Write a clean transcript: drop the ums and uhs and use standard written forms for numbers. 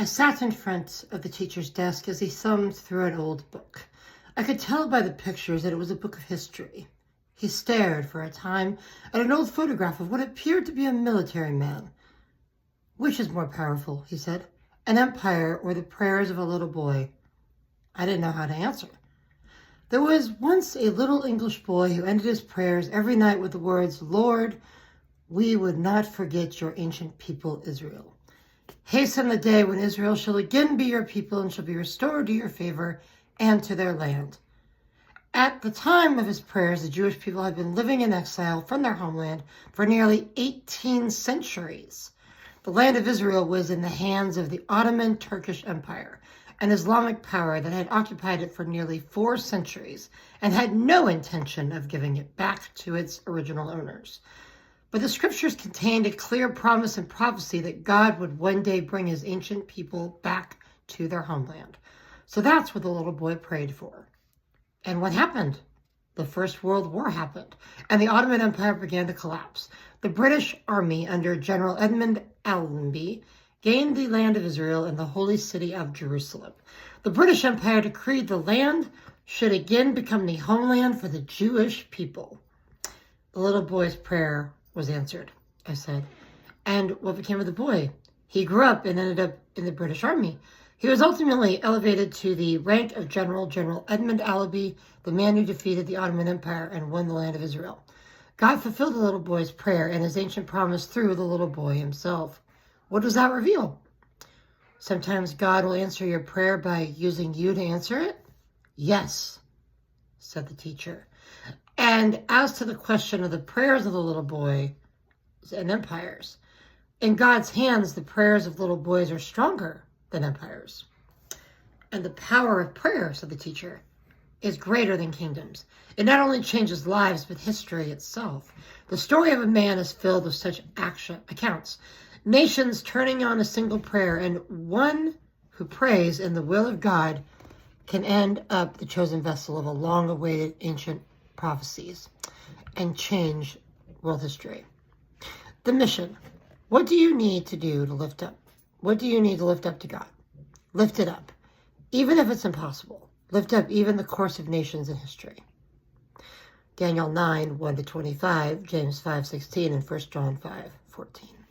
I sat in front of the teacher's desk as he thumbed through an old book. I could tell by the pictures that it was a book of history. He stared for a time at an old photograph of what appeared to be a military man. "Which is more powerful?" he said. "An empire or the prayers of a little boy?" I didn't know how to answer. There was once a little English boy who ended his prayers every night with the words, "Lord, we would not forget your ancient people, Israel. Hasten the day when Israel shall again be your people and shall be restored to your favor and to their land." At the time of his prayers, the Jewish people had been living in exile from their homeland for nearly 18 centuries. The land of Israel was in the hands of the Ottoman Turkish Empire, an Islamic power that had occupied it for nearly 4 centuries and had no intention of giving it back to its original owners. But the scriptures contained a clear promise and prophecy that God would one day bring his ancient people back to their homeland. So that's what the little boy prayed for. And what happened? The First World War happened, and the Ottoman Empire began to collapse. The British Army under General Edmund Allenby gained the land of Israel and the holy city of Jerusalem. The British Empire decreed the land should again become the homeland for the Jewish people. The little boy's prayer was answered, I said. "And what became of the boy?" "He grew up and ended up in the British Army. He was ultimately elevated to the rank of General Edmund Allenby, the man who defeated the Ottoman Empire and won the land of Israel." God fulfilled the little boy's prayer and his ancient promise through the little boy himself. What does that reveal? Sometimes God will answer your prayer by using you to answer it? Yes, said the teacher. And as to the question of the prayers of the little boy and empires, in God's hands, the prayers of little boys are stronger than empires. And the power of prayer, said the teacher, is greater than kingdoms. It not only changes lives, but history itself. The story of a man is filled with such accounts. Nations turning on a single prayer, and one who prays in the will of God can end up the chosen vessel of a long-awaited ancient prophecies and change world history. The mission. What do you need to do to lift up? What do you need to lift up to God? Lift it up. Even if it's impossible, lift up even the course of nations in history. Daniel 9, 1-25, James 5:16, and 1 John 5:14.